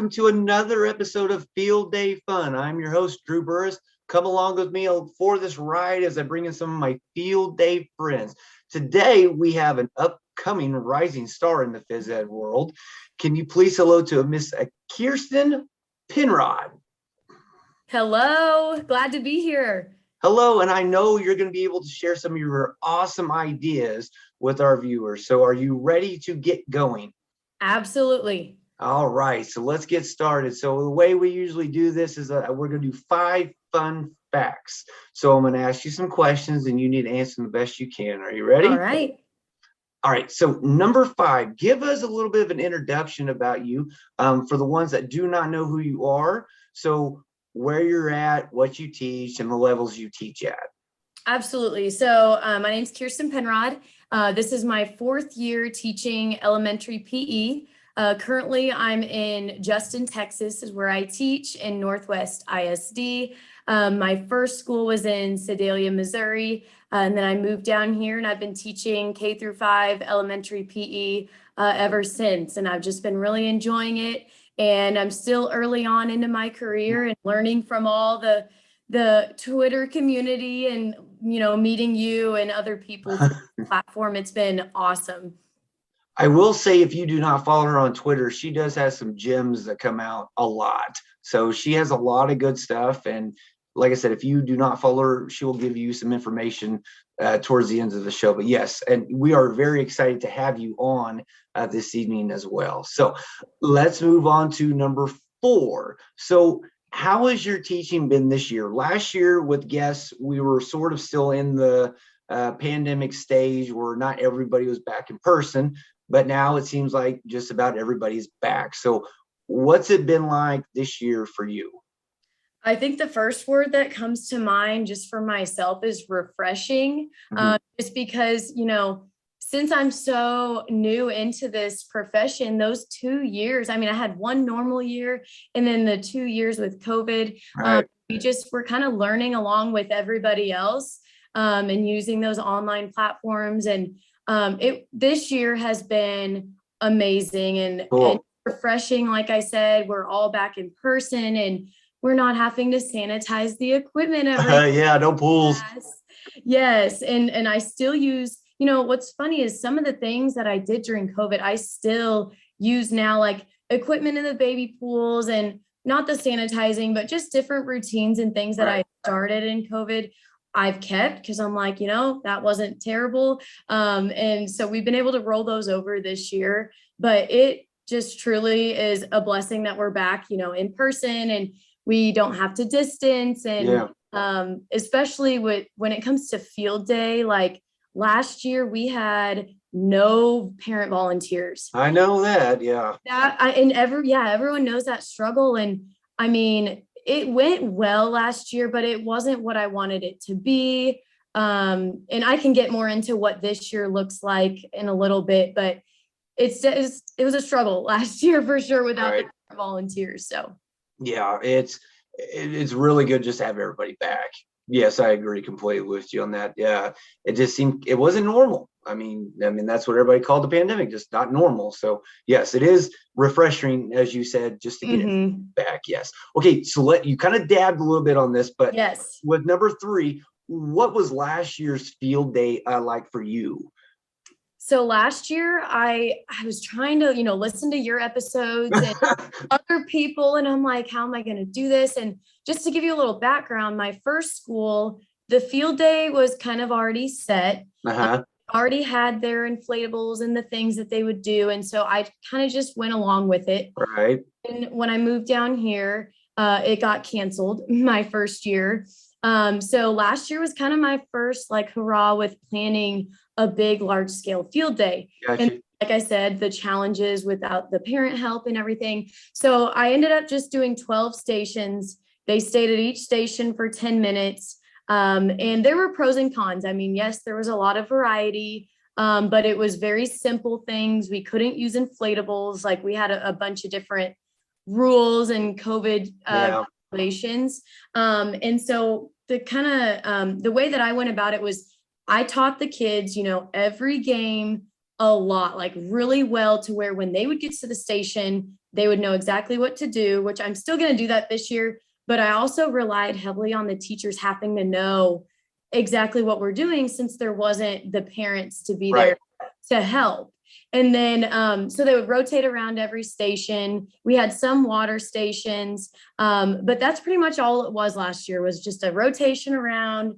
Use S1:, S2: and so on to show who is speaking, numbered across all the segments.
S1: welcome to another episode of Field Day Fun. I'm your host, Drew Burris. Come along with me for this ride as I bring in some of my Field Day friends. Today, we have an upcoming rising star in the phys ed world. Can you please hello to Miss Kiersten Penrod?
S2: Hello, glad to be here.
S1: Hello, and I know you're going to be able to share some of your awesome ideas with our viewers. So are you ready to get going?
S2: Absolutely.
S1: All right, so let's get started. So the way we usually do this is we're going to do 5 fun facts. So I'm going to ask you some questions and you need to answer them the best you can. Are you ready?
S2: All right.
S1: All right, so number 5, give us a little bit of an introduction about you for the ones that do not know who you are. So where you're at, what you teach, and the levels you teach at.
S2: Absolutely. So my name's Kiersten Penrod. This is my 4th year teaching elementary PE. Currently, I'm in Justin, Texas, is where I teach in Northwest ISD. My first school was in Sedalia, Missouri, and then I moved down here and I've been teaching K through 5 elementary PE ever since. And I've just been really enjoying it. And I'm still early on into my career and learning from all the Twitter community and, you know, meeting you and other people through the platform. It's been awesome.
S1: I will say, if you do not follow her on Twitter, she does have some gems that come out a lot. So she has a lot of good stuff. And like I said, if you do not follow her, she will give you some information towards the end of the show. But yes, and we are very excited to have you on this evening as well. So let's move on to number 4. So how has your teaching been this year? Last year with guests, we were sort of still in the pandemic stage where not everybody was back in person, but now it seems like just about everybody's back. So what's it been like this year for you?
S2: I think the first word that comes to mind just for myself is refreshing. Just because, you know, since I'm so new into this profession, those 2 years, I mean, I had one normal year and then the 2 years with COVID,
S1: Right.
S2: we just were kind of learning along with everybody else and using those online platforms. And this year has been amazing and refreshing. Like I said, we're all back in person and we're not having to sanitize the equipment every
S1: Yeah, no pools.
S2: Yes. And I still use, you know, what's funny is some of the things that I did during COVID, I still use now, like equipment in the baby pools and not the sanitizing, but just different routines and things that I started in COVID. I've kept because I'm like, you know, that wasn't terrible. And so we've been able to roll those over this year, but it just truly is a blessing that we're back, you know, in person and we don't have to distance. And especially when it comes to field day, like last year we had no parent volunteers.
S1: I know that. Yeah.
S2: Everyone knows that struggle. And I mean, it went well last year, but it wasn't what I wanted it to be. And I can get more into what this year looks like in a little bit, but it was a struggle last year for sure without the volunteers. So yeah,
S1: it's really good just to have everybody back. Yes, I agree completely with you on that. Yeah, it just seemed it wasn't normal. I mean that's what everybody called the pandemic, just not normal. So yes, it is refreshing, as you said, just to get it back. Yes. Okay, so you kind of dabbed a little bit on this, but
S2: yes,
S1: with number 3, what was last year's field day like for you?
S2: So last year I was trying to, you know, listen to your episodes and other people. And I'm like, how am I going to do this? And just to give you a little background, my first school, the field day was kind of already set. Already had their inflatables and the things that they would do. And so I kind of just went along with it.
S1: Right.
S2: And when I moved down here, it got canceled my first year. So last year was kind of my first like hurrah with planning a big, large scale field day.
S1: Gotcha.
S2: And like I said, the challenges without the parent help and everything. So I ended up just doing 12 stations. They stayed at each station for 10 minutes. And there were pros and cons. I mean, yes, there was a lot of variety, but it was very simple things. We couldn't use inflatables. Like we had a bunch of different rules and COVID regulations. And so the way that I went about it was I taught the kids, you know, every game a lot, like really well, to where when they would get to the station, they would know exactly what to do, which I'm still going to do that this year. But I also relied heavily on the teachers having to know exactly what we're doing, since there wasn't the parents to be there to help. And then, so they would rotate around every station. We had some water stations, but that's pretty much all it was last year, was just a rotation around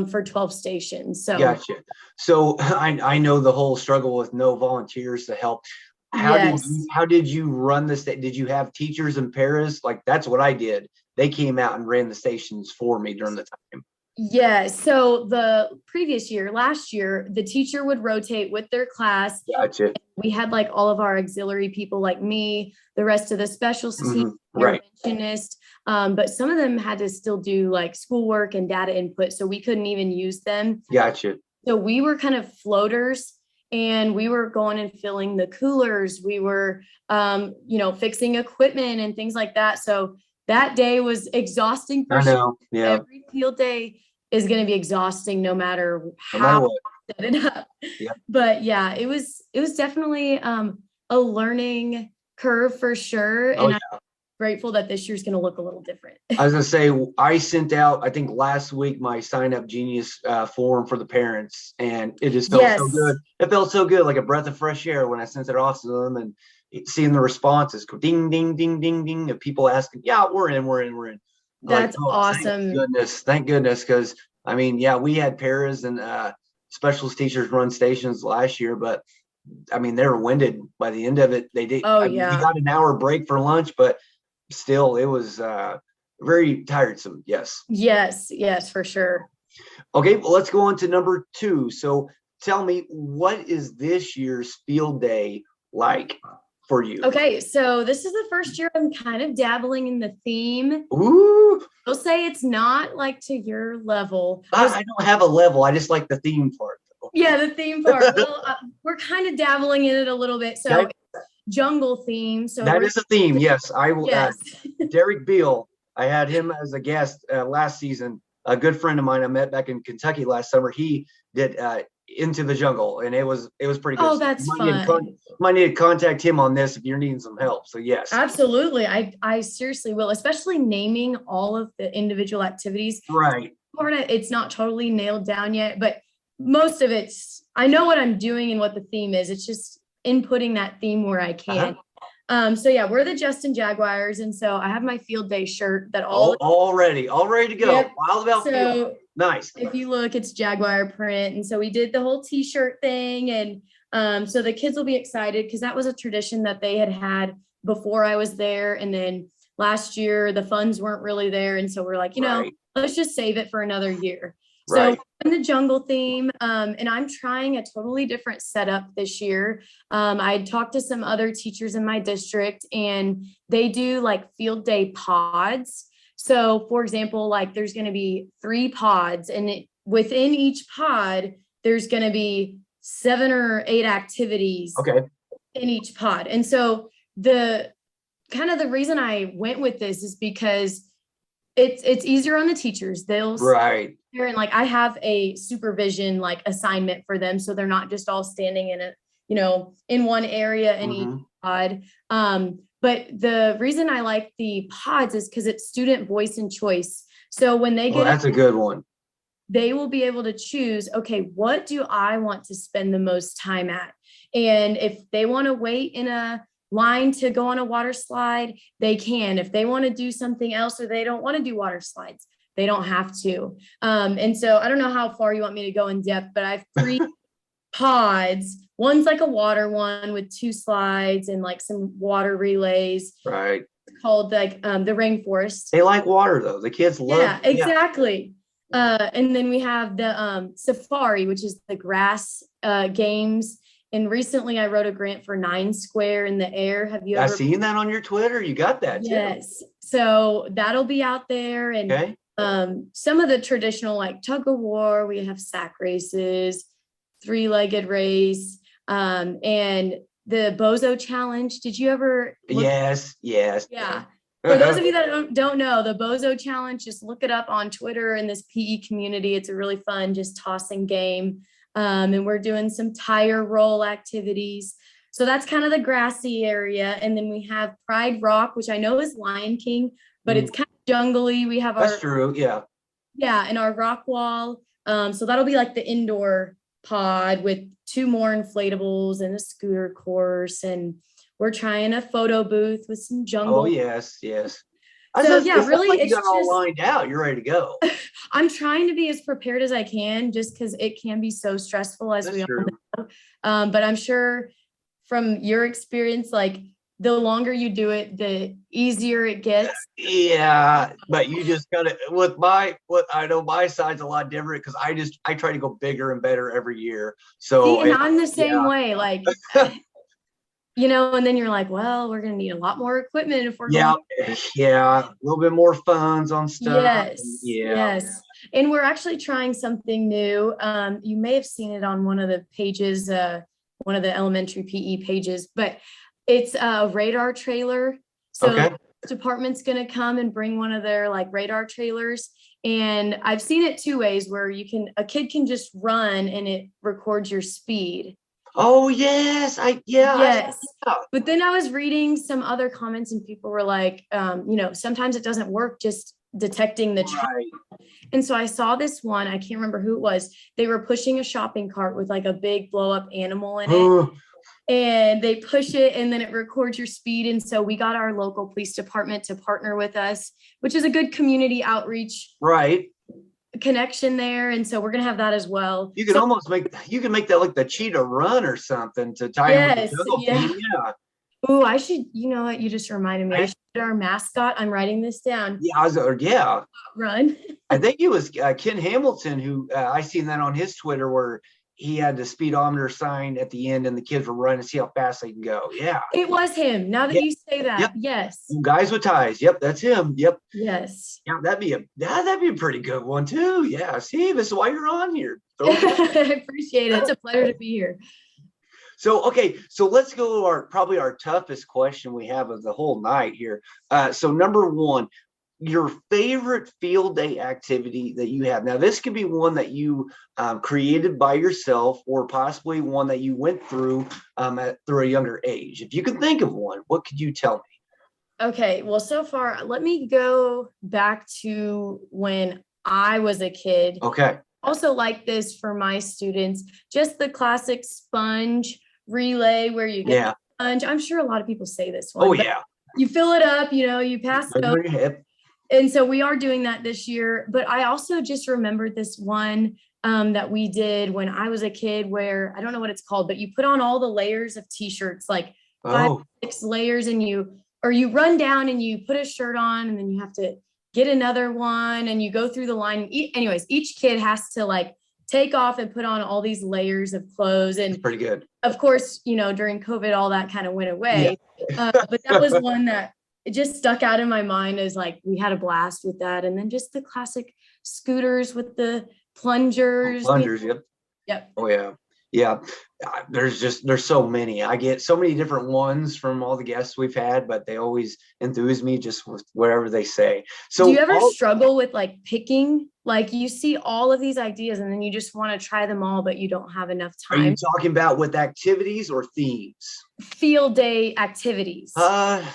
S2: for 12 stations. So
S1: Gotcha. So I know the whole struggle with no volunteers to help.
S2: yes.
S1: How did you run this? Did you have teachers and paras? Like, that's what I did. They came out and ran the stations for me during the time.
S2: Yeah. So the previous year, last year, the teacher would rotate with their class.
S1: Gotcha.
S2: We had like all of our auxiliary people like me, the rest of the specialty
S1: Right.
S2: interventionist. But some of them had to still do like schoolwork and data input, so we couldn't even use them.
S1: Gotcha.
S2: So we were kind of floaters, and we were going and filling the coolers. We were, fixing equipment and things like that. So that day was exhausting for
S1: I
S2: sure.
S1: know. Yeah.
S2: Every field day is going to be exhausting, no matter
S1: No matter
S2: how
S1: what.
S2: set it up.
S1: Yeah.
S2: But yeah, it was definitely a learning curve for sure.
S1: Oh,
S2: And
S1: yeah.
S2: I'm grateful that this year's going to look a little different.
S1: I was gonna say, I sent out, I think last week, my Sign Up Genius form for the parents, and it just felt so good. It felt so good, like a breath of fresh air when I sent it off to them, and seeing the responses go ding, ding, ding, ding, ding, of people asking, yeah, we're in.
S2: That's
S1: Like, oh,
S2: awesome.
S1: thank goodness, because I mean, yeah, we had paras and specialist teachers run stations last year, but I mean, they were winded by the end of it. They did.
S2: Oh
S1: I mean, we
S2: yeah.
S1: got an hour break for lunch, but still, it was very tiresome. Yes.
S2: Yes, for sure.
S1: Okay, well, let's go on to number 2. So tell me, what is this year's field day like for you?
S2: Okay, so this is the first year I'm kind of dabbling in the theme.
S1: Ooh,
S2: I'll say it's not like to your level.
S1: I don't have a level. I just like the theme part.
S2: Yeah, the theme part. Well, we're kind of dabbling in it a little bit. So
S1: Okay.
S2: jungle theme. So
S1: That is a theme. Yes, I will.
S2: yes.
S1: Derek Beal. I had him as a guest last season. A good friend of mine I met back in Kentucky last summer. He did Into the Jungle, and it was pretty good.
S2: Oh,
S1: So
S2: that's
S1: you might need to contact him on this if you're needing some help. So yes,
S2: absolutely. I seriously will, especially naming all of the individual activities.
S1: right.
S2: It's not totally nailed down yet, but most of it's, I know what I'm doing and what the theme is. It's just inputting that theme where I can. So yeah, we're the Justin Jaguars, and so I have my field day shirt that
S1: all ready to go.
S2: Yep.
S1: Wild about
S2: So
S1: field. Nice.
S2: if you look, it's Jaguar print, and so we did the whole T-shirt thing, and so the kids will be excited because that was a tradition that they had before I was there, and then last year the funds weren't really there, and so we're like, let's just save it for another year. So in the jungle theme, and I'm trying a totally different setup this year. I talked to some other teachers in my district, and they do like field day pods. So for example, like there's going to be 3 pods, and within each pod, there's going to be 7 or 8 activities in each pod. And so the reason I went with this is because it's easier on the teachers. They'll and like I have a supervision like assignment for them, so they're not just all standing in one area in each pod. But the reason I like the pods is because it's student voice and choice. So when they get
S1: that's a good one.
S2: They will be able to choose, okay, what do I want to spend the most time at? And if they want to wait in a line to go on a water slide, they can. If they want to do something else or they don't want to do water slides, they don't have to. And so I don't know how far you want me to go in depth, but I have 3 pods. One's like a water one with 2 slides and like some water relays.
S1: Right.
S2: It's called like the rainforest.
S1: They like water though. The kids love.
S2: Yeah, exactly. And then we have the safari, which is the grass games. And recently I wrote a grant for 9 Square in the air. Have you ever
S1: seen that on your Twitter? You got that too.
S2: Yes. So that'll be out there. And some of the traditional like tug of war, we have sack races, 3-legged race, and the Bozo Challenge. Did you ever
S1: Yes.
S2: Yeah. For those of you that don't know, the Bozo Challenge, just look it up on Twitter in this PE community. It's a really fun, just tossing game. And we're doing some tire roll activities. So that's kind of the grassy area. And then we have Pride Rock, which I know is Lion King, but it's kind of jungly. We have
S1: That's true. Yeah.
S2: yeah, and our rock wall. So that'll be like the indoor pod with 2 more inflatables and a scooter course. And we're trying a photo booth with some jungle.
S1: Oh, yes, yes.
S2: So yeah, really,
S1: like you
S2: it's
S1: got all
S2: just
S1: lined out. You're ready to go.
S2: I'm trying to be as prepared as I can, just because it can be so stressful, as we all know. But I'm sure from your experience, like the longer you do it, the easier it gets.
S1: Yeah, but you just gotta what I know my side's a lot different because I try to go bigger and better every year. So
S2: See, and I'm the same way. Like you know, and then you're like, well, we're gonna need a lot more equipment if we're
S1: yeah,
S2: going.
S1: yeah, a little bit more funds on stuff.
S2: Yes,
S1: Yeah.
S2: yes. And we're actually trying something new. You may have seen it on one of the pages, one of the elementary PE pages, but it's a radar trailer. So
S1: Okay.
S2: the department's gonna come and bring one of their like radar trailers. And I've seen it 2 ways where a kid can just run and it records your speed.
S1: Oh yes,
S2: Yes. But then I was reading some other comments and people were like, you know, sometimes it doesn't work just detecting the
S1: right.
S2: And so I saw this one, I can't remember who it was. They were pushing a shopping cart with like a big blow up animal in it. And they push it and then it records your speed. And so we got our local police department to partner with us, which is a good community outreach connection there. And so we're going to have that as well.
S1: You can almost make that like the cheetah run or something to tie him with the jungle feet. Yeah.
S2: Oh, I should, you know what? You just reminded me. I should get our mascot. I'm writing this down.
S1: Yeah.
S2: Run.
S1: I think it was Ken Hamilton who I seen that on his Twitter where he had the speedometer sign at the end and the kids were running to see how fast they can go. Yeah.
S2: It was him. Now that you say that. Yep. Yes.
S1: Guys with ties. Yep. That's him. Yep.
S2: Yes.
S1: Yeah. That'd be a pretty good one too. Yeah. See, this is why you're on here.
S2: I appreciate it. It's a pleasure to be here.
S1: So, okay. So let's go to probably our toughest question we have of the whole night here. So number one, your favorite field day activity that you have. Now, this could be one that you created by yourself or possibly one that you went through through a younger age. If you could think of one, what could you tell me?
S2: Okay, well, so far, let me go back to when I was a kid.
S1: Okay.
S2: Also like this for my students, just the classic sponge relay where you get the sponge. I'm sure a lot of people say this one.
S1: Oh, yeah.
S2: You fill it up, you know, you pass it over. And so we are doing that this year. But I also just remembered this one that we did when I was a kid where I don't know what it's called, but you put on all the layers of t-shirts, like 5, 6 layers, and you run down and you put a shirt on and then you have to get another one and you go through the line. Anyways, each kid has to like take off and put on all these layers of clothes. And
S1: that's pretty good.
S2: Of course, you know, during COVID, all that kind of went away. But that was one that it just stuck out in my mind as like, we had a blast with that. And then just the classic scooters with the plungers.
S1: Yep. Oh, yeah. Yeah. There's so many. I get so many different ones from all the guests we've had, but they always enthuse me just with whatever they say. So
S2: do you ever struggle with like picking? Like you see all of these ideas and then you just want to try them all, but you don't have enough time.
S1: Are you talking about with activities or themes?
S2: Field day activities.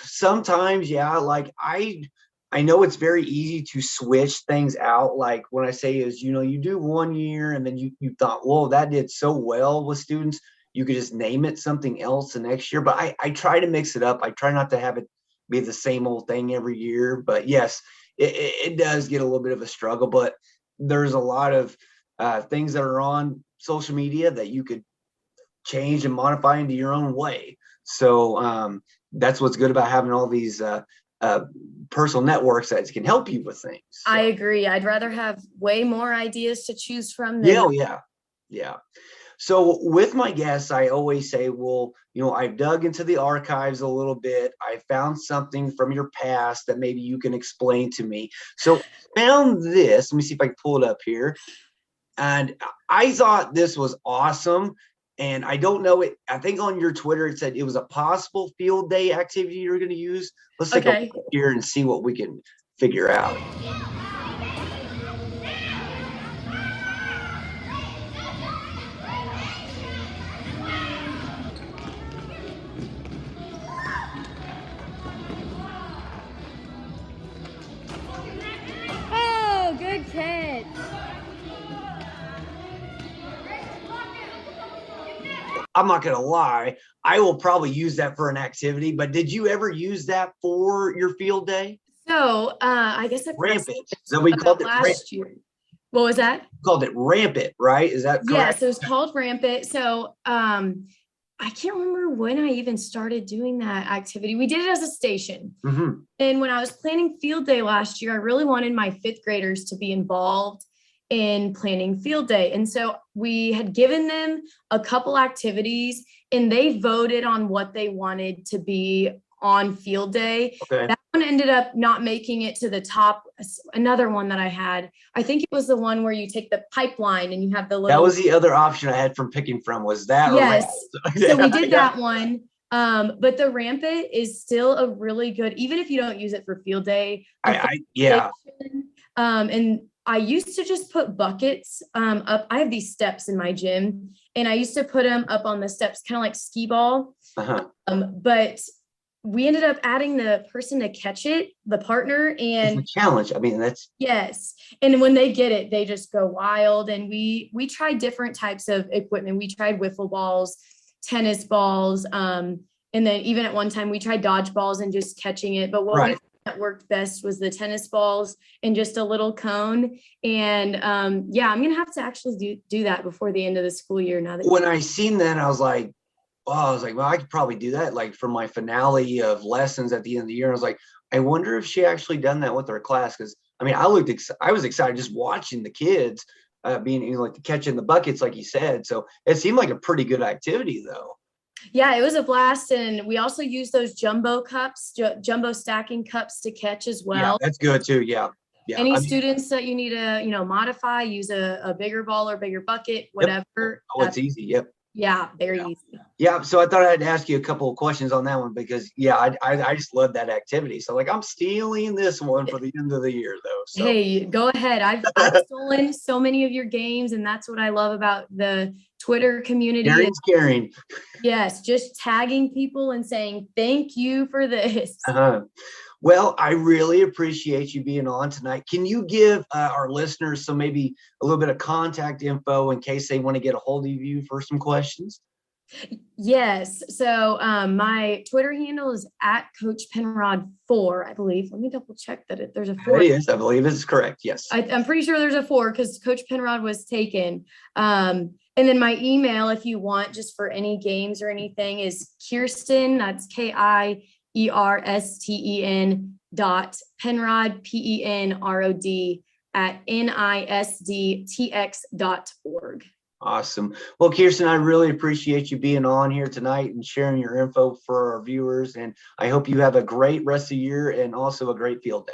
S1: Sometimes, yeah. Like I know it's very easy to switch things out. Like when I say is, you know, you do one year and then you thought, whoa, that did so well with students. You could just name it something else the next year. But I try to mix it up. I try not to have it be the same old thing every year. But yes, it does get a little bit of a struggle. But there's a lot of things that are on social media that you could change and modify into your own way. So that's what's good about having all these personal networks that can help you with things. So.
S2: I agree. I'd rather have way more ideas to choose from. Than
S1: Yeah. So with my guests, I always say, well, you know, I've dug into the archives a little bit. I found something from your past that maybe you can explain to me. So found this. Let me see if I can pull it up here. And I thought this was awesome. And I don't know it. I think on your Twitter, it said it was a possible field day activity you're going to use. Let's take a look here and see what we can figure out. I'm not going to lie, I will probably use that for an activity, but did you ever use that for your field day?
S2: So I guess I forgot to say
S1: Rampant. So we called
S2: about
S1: it
S2: last year. What was that?
S1: rampant, right? Is that correct?
S2: Yes, it was called Rampant. So I can't remember when I even started doing that activity. We did it as a station.
S1: Mhm.
S2: And when I was planning field day last year, I really wanted my fifth graders to be involved in planning field day. And so we had given them a couple activities and they voted on what they wanted to be on field day.
S1: Okay.
S2: That one ended up not making it to the top. Another one that I had, I think it was the one where you take the pipeline and you have the little.
S1: That was the other option I had from picking from, was that.
S2: Yes. So we did
S1: Yeah.
S2: that one. But the Rampant is still a really good, even if you don't use it for field day.
S1: Yeah.
S2: And I used to just put buckets up. I have these steps in my gym, and I used to put them up on the steps, kind of like skee ball.
S1: Uh-huh.
S2: But we ended up adding the person to catch it, the partner,
S1: It's a
S2: and
S1: challenge. I mean, that's
S2: yes. And when they get it, they just go wild. And we tried different types of equipment. We tried wiffle balls, tennis balls, and then even at one time we tried dodgeballs and just catching it. But what
S1: right.
S2: that worked best was the tennis balls and just a little cone. And yeah, I'm gonna have to actually do that before the end of the school year. Now that
S1: when I seen that, I was like, well, I could probably do that, like for my finale of lessons at the end of the year. I was like, I wonder if she actually done that with her class, because I mean, I was excited just watching the kids being like catching the buckets, like you said. So it seemed like a pretty good activity, though.
S2: Yeah, it was a blast. And we also use those jumbo cups, jumbo stacking cups to catch as well.
S1: Yeah, that's good too. Yeah. Yeah.
S2: Any students that you need to, modify, use a bigger ball or bigger bucket, whatever.
S1: Yep. Oh, it's easy. Yep.
S2: Yeah, very easy.
S1: Yeah. So I thought I'd ask you a couple of questions on that one, because I just love that activity. So like, I'm stealing this one for the end of the year, though. So.
S2: Hey, go ahead. I've stolen so many of your games, and that's what I love about the Twitter community.
S1: Caring's caring.
S2: Yes, just tagging people and saying thank you for this.
S1: Well, I really appreciate you being on tonight. Can you give our listeners maybe a little bit of contact info in case they want to get a hold of you for some questions?
S2: Yes. So my Twitter handle is at Coach Penrod 4, I believe. Let me double check that there's a 4.
S1: It is. I believe it's correct. Yes.
S2: I'm pretty sure there's a 4 because Coach Penrod was taken. And then my email, if you want, just for any games or anything, is Kiersten. That's KIERSTEN .Penrod PENROD at NISDTX.org.
S1: Awesome. Well, Kiersten, I really appreciate you being on here tonight and sharing your info for our viewers. And I hope you have a great rest of the year and also a great field day.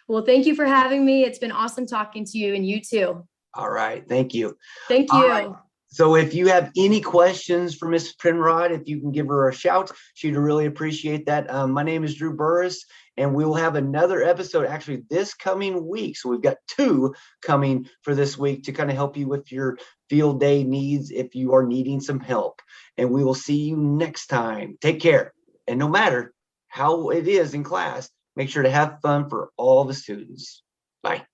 S2: Well, thank you for having me. It's been awesome talking to you, and you too.
S1: All right. Thank you.
S2: Thank you. Right.
S1: So if you have any questions for Miss Penrod, if you can give her a shout, she'd really appreciate that. My name is Drew Burris, and we will have another episode actually this coming week. So we've got 2 coming for this week to kind of help you with your field day needs if you are needing some help. And we will see you next time. Take care. And no matter how it is in class, make sure to have fun for all the students. Bye.